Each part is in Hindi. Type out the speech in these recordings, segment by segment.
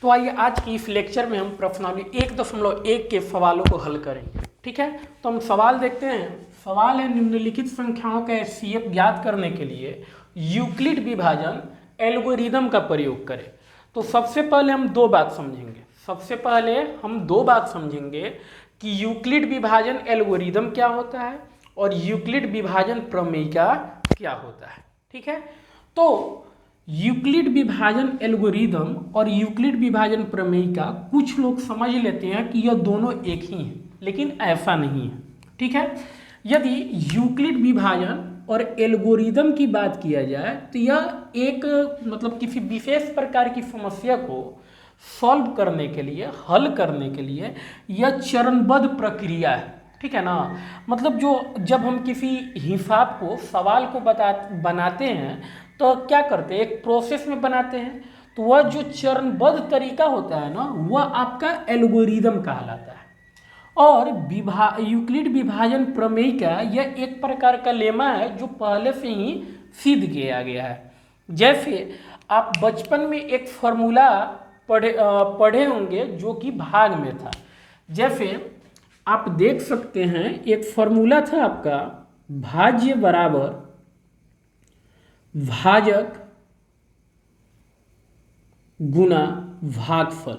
तो आइए आज की इस लेक्चर में हम प्रश्नावली 1.1 के सवालों को हल करेंगे। ठीक है, तो हम सवाल देखते हैं। सवाल है, निम्नलिखित संख्याओं का एचसीएफ ज्ञात करने के लिए यूक्लिड विभाजन एल्गोरिदम का प्रयोग करें। तो सबसे पहले हम दो बात समझेंगे कि यूक्लिड विभाजन एल्गोरिदम क्या होता है और यूक्लिड विभाजन प्रमेयिका क्या होता है। ठीक है, तो यूक्लिड विभाजन एल्गोरिदम और यूक्लिड विभाजन प्रमेयिका कुछ लोग समझ लेते हैं कि यह दोनों एक ही हैं, लेकिन ऐसा नहीं है। ठीक है, यदि यूक्लिड विभाजन और एल्गोरिदम की बात किया जाए तो यह एक किसी विशेष प्रकार की समस्या को सॉल्व करने के लिए, हल करने के लिए यह चरणबद्ध प्रक्रिया है। ठीक है ना, जब हम किसी हिसाब को, सवाल को बनाते हैं तो क्या करते हैं, एक प्रोसेस में बनाते हैं। तो वह जो चरणबद्ध तरीका होता है ना, वह आपका एल्गोरिदम कहलाता है। और यूक्लिड विभाजन प्रमेयिका यह एक प्रकार का लेमा है जो पहले से ही सिद्ध किया गया है। जैसे आप बचपन में एक फॉर्मूला पढ़े होंगे जो कि भाग में था। जैसे आप देख सकते हैं, एक फॉर्मूला था आपका, भाज्य बराबर भाजक गुना भागफल,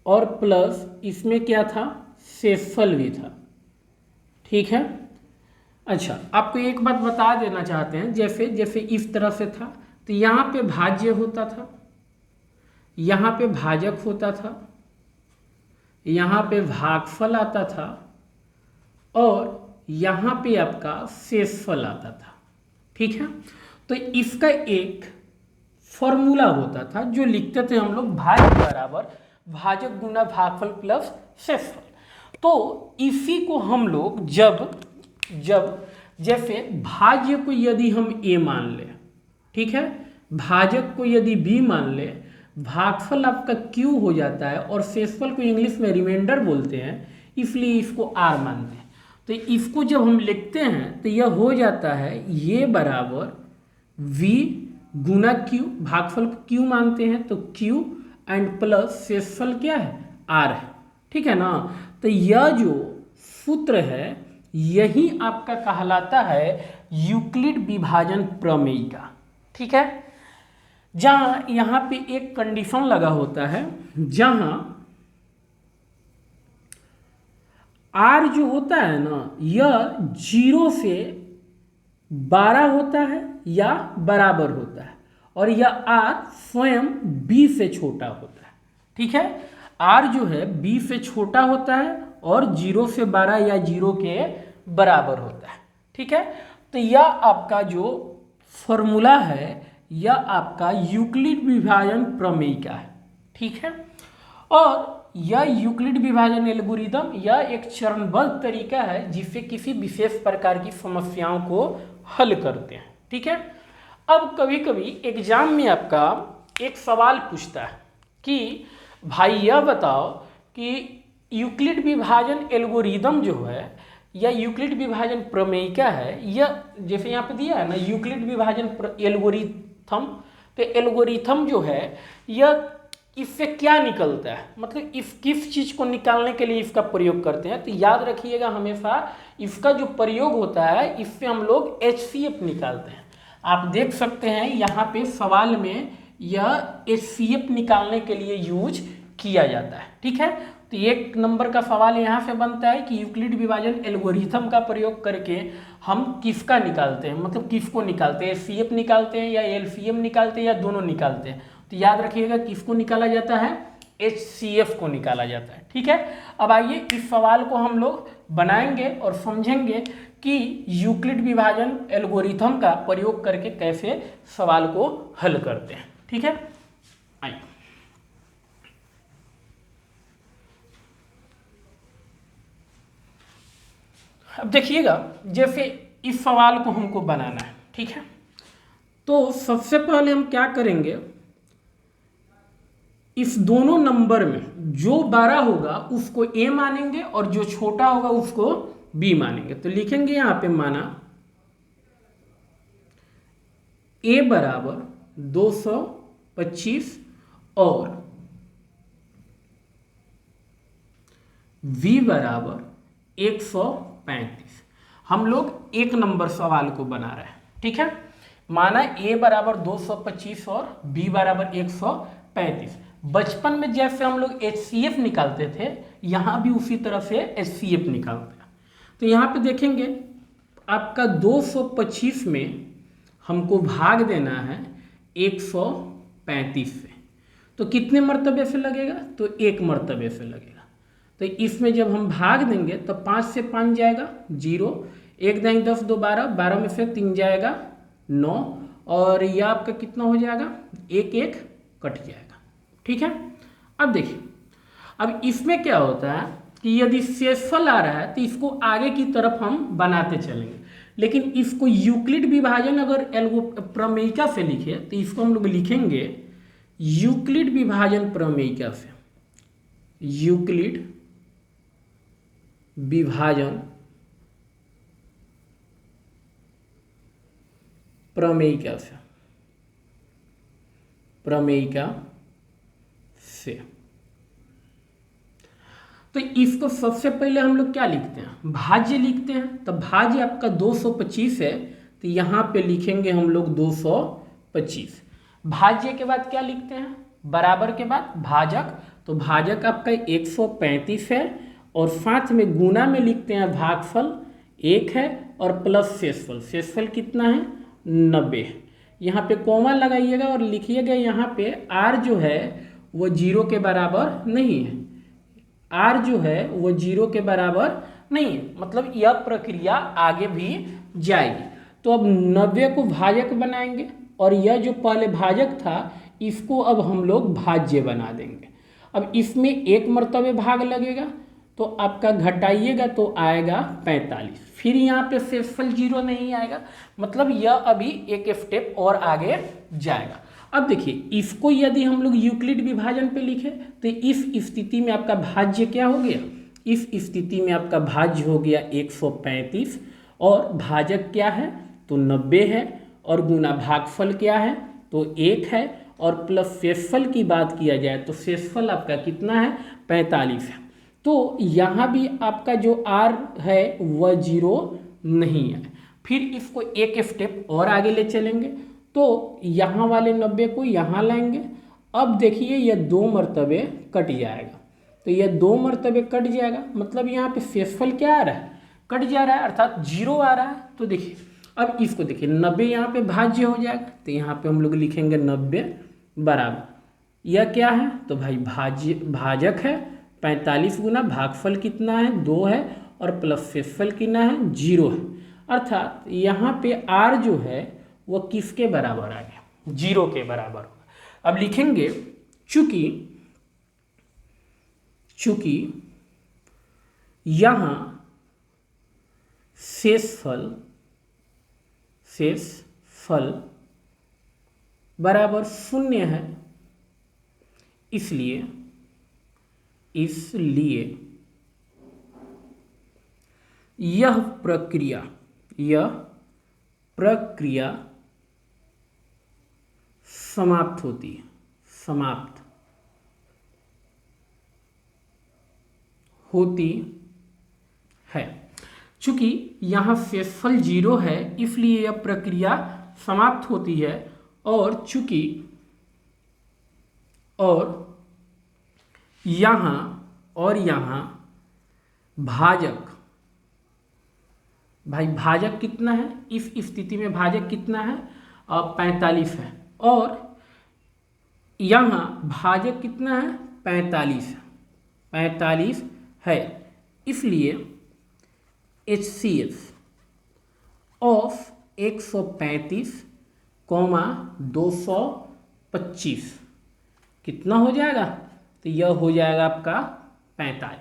और प्लस इसमें क्या था, शेषफल भी था। ठीक है, अच्छा आपको एक बात बता देना चाहते हैं, जैसे इस तरह से था तो यहाँ पे भाज्य होता था, यहाँ पे भाजक होता था, यहाँ पे भागफल आता था और यहाँ पे आपका शेषफल आता था। ठीक है, तो इसका एक फॉर्मूला होता था जो लिखते थे हम लोग, भाज्य बराबर भाजक गुना भागफल प्लस शेषफल। तो इसी को हम लोग जब जैसे भाज्य को यदि हम ए मान ले, ठीक है, भाजक को यदि बी मान ले, भागफल आपका क्यू हो जाता है और शेषफल को इंग्लिश में रिमाइंडर बोलते हैं, इसलिए इसको आर मानते हैं। तो इसको जब हम लिखते हैं तो यह हो जाता है ये बराबर वी गुना क्यू, भागफल को क्यू मानते हैं तो क्यू एंड प्लस शेषफल क्या है, आर है। ठीक है ना, तो यह जो सूत्र है यही आपका कहलाता है यूक्लिड विभाजन प्रमेयिका। ठीक है, जहाँ यहाँ पे एक कंडीशन लगा होता है, जहाँ आर जो होता है ना, यह 0 से 12 होता है या बराबर होता है, और यह आर स्वयं बी से छोटा होता है। ठीक है, आर जो है बी से छोटा होता है और 0 से 12 या 0 के बराबर होता है। ठीक है, तो यह आपका जो फॉर्मूला है यह आपका यूक्लिड विभाजन प्रमेयिका है। ठीक है, और यह यूक्लिड विभाजन एल्गोरिदम यह एक चरणबद्ध तरीका है जिससे किसी विशेष प्रकार की समस्याओं को हल करते हैं। ठीक है, अब कभी कभी एग्जाम में आपका एक सवाल पूछता है कि भाई यह बताओ कि यूक्लिड विभाजन एल्गोरिदम जो है या यूक्लिड विभाजन प्रमेयिका है, यह जैसे यहाँ पे दिया है ना यूक्लिड विभाजन एल्गोरिथम, तो एल्गोरिथम जो है यह इससे क्या निकलता है, इस किस चीज़ को निकालने के लिए इसका प्रयोग करते हैं। तो याद रखिएगा हमेशा इसका जो प्रयोग होता है इससे हम लोग एचसीएफ निकालते हैं। आप देख सकते हैं यहाँ पे सवाल में यह एचसीएफ निकालने के लिए यूज किया जाता है। ठीक है, तो 1 नंबर का सवाल यहाँ से बनता है कि यूक्लिड विभाजन एल्गोरिथम का प्रयोग करके हम किसका निकालते हैं, किसको निकालते हैं, एचसीएफ निकालते हैं या एलसीएम निकालते हैं या दोनों निकालते हैं। तो याद रखिएगा किसको निकाला जाता है, एचसीएफ को निकाला जाता है। ठीक है, अब आइए इस सवाल को हम लोग बनाएंगे और समझेंगे कि यूक्लिड विभाजन एल्गोरिथम का प्रयोग करके कैसे सवाल को हल करते हैं। ठीक है, आइए अब देखिएगा, जैसे इस सवाल को हमको बनाना है। ठीक है, तो सबसे पहले हम क्या करेंगे, इस दोनों नंबर में जो बड़ा होगा उसको ए मानेंगे और जो छोटा होगा उसको बी मानेंगे। तो लिखेंगे यहाँ पे माना ए बराबर 200 25 और v बराबर 135। हम लोग एक नंबर सवाल को बना रहे हैं, ठीक है। माना a बराबर 225 और b बराबर 135। बचपन में जैसे हम लोग HCF निकालते थे, यहाँ भी उसी तरह से HCF निकालते हैं। तो यहाँ पे देखेंगे आपका 225 में हमको भाग देना है 135 से, तो कितने मर्तबे से लगेगा, तो एक मर्तबे से लगेगा। तो इसमें जब हम भाग देंगे तो 5 से 5 जाएगा 0, 1 दाएं 10 2 12, 12 में से 3 जाएगा 9, और यह आपका कितना हो जाएगा, 1 1 कट जाएगा, ठीक है। अब देखिए, अब इसमें क्या होता है कि यदि शेषफल आ रहा है तो इसको आगे की तरफ हम बनाते चलेंगे, लेकिन इसको यूक्लिड विभाजन अगर प्रमेयिका से लिखे तो इसको हम लोग लिखेंगे यूक्लिड विभाजन प्रमेयिका से, यूक्लिड विभाजन प्रमेयिका से, प्रमेयिका से। तो इसको सबसे पहले हम लोग क्या लिखते हैं, भाज्य लिखते हैं। तो भाज्य आपका 225 है, तो यहाँ पे लिखेंगे हम लोग 225। भाज्य के बाद क्या लिखते हैं, बराबर के बाद भाजक। तो भाजक आपका 135 है, और साथ में गुना में लिखते हैं भागफल 1 है, और प्लस शेषफल। शेषफल कितना है, 90 है। यहाँ पे कॉमा लगाइएगा और लिखिएगा यहाँ पे r जो है वो 0 के बराबर नहीं है, r जो है वो 0 के बराबर नहीं है, मतलब यह प्रक्रिया आगे भी जाएगी। तो अब 90 को भाजक बनाएंगे, और यह जो पहले भाजक था इसको अब हम लोग भाज्य बना देंगे। अब इसमें एक मर्तबे भाग लगेगा, तो आपका घटाइएगा तो आएगा 45। फिर यहाँ पे शेषफल 0 नहीं आएगा, मतलब यह अभी एक स्टेप और आगे जाएगा। अब देखिए, इसको यदि हम लोग यूक्लिड विभाजन पे लिखे तो इस स्थिति में आपका भाज्य क्या हो गया, इस स्थिति में आपका भाज्य हो गया 135, और भाजक क्या है तो 90 है, और गुना भागफल क्या है तो 1 है, और प्लस शेषफल की बात किया जाए तो शेषफल आपका कितना है, 45 है। तो यहाँ भी आपका जो r है वह 0 नहीं है। फिर इसको एक स्टेप और आगे ले चलेंगे, तो यहाँ वाले 90 को यहाँ लाएंगे। अब देखिए यह 2 मर्तबे कट जाएगा, तो यह 2 मर्तबे कट जाएगा, मतलब यहाँ पे शेषफल क्या आ रहा है, कट जा रहा है, अर्थात 0 आ रहा है। तो देखिए, अब इसको देखिए 90 यहाँ पे भाज्य हो जाएगा, तो यहाँ पे हम लोग लिखेंगे 90 बराबर, यह क्या है तो भाई भाजक है 45 गुना भागफल कितना है 2 है, और प्लस शेषफल कितना है 0 है, अर्थात यहाँ पे r जो है वह किसके बराबर आ गया, 0 के बराबर होगा। अब लिखेंगे चूंकि यहाँ शेषफल बराबर 0 है, इसलिए यह प्रक्रिया समाप्त होती है। चूंकि यहाँ शेषफल 0 है इसलिए यह प्रक्रिया समाप्त होती है, और चूंकि यहाँ भाजक कितना है, इस स्थिति में भाजक कितना है 45 है, और यहाँ भाजक कितना है 45 है, इसलिए HCF ऑफ 135, 225 कितना हो जाएगा, तो यह हो जाएगा आपका 45,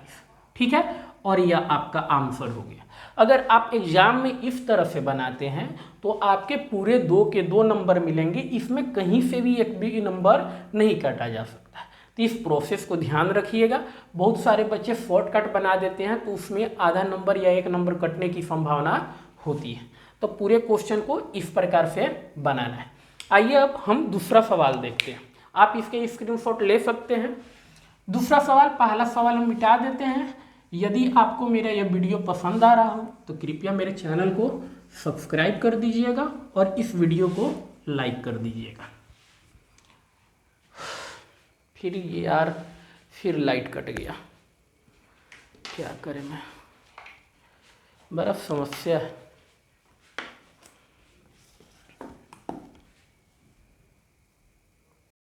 ठीक है। और यह आपका आंसर हो गया। अगर आप एग्जाम में इस तरह से बनाते हैं तो आपके पूरे 2 के 2 नंबर मिलेंगे, इसमें कहीं से भी एक भी नंबर नहीं काटा जा सकता है। तो इस प्रोसेस को ध्यान रखिएगा। बहुत सारे बच्चे शॉर्टकट बना देते हैं तो उसमें आधा नंबर या 1 नंबर कटने की संभावना होती है। तो पूरे क्वेश्चन को इस प्रकार से बनाना है। आइए अब हम दूसरा सवाल देखते हैं। आप इसके स्क्रीनशॉट ले सकते हैं। दूसरा सवाल, पहला सवाल हम मिटा देते हैं। यदि आपको मेरा यह वीडियो पसंद आ रहा हो तो कृपया मेरे चैनल को सब्सक्राइब कर दीजिएगा और इस वीडियो को लाइक कर दीजिएगा। फिर यार फिर लाइट कट गया, क्या करें मैं, बड़ा समस्या है।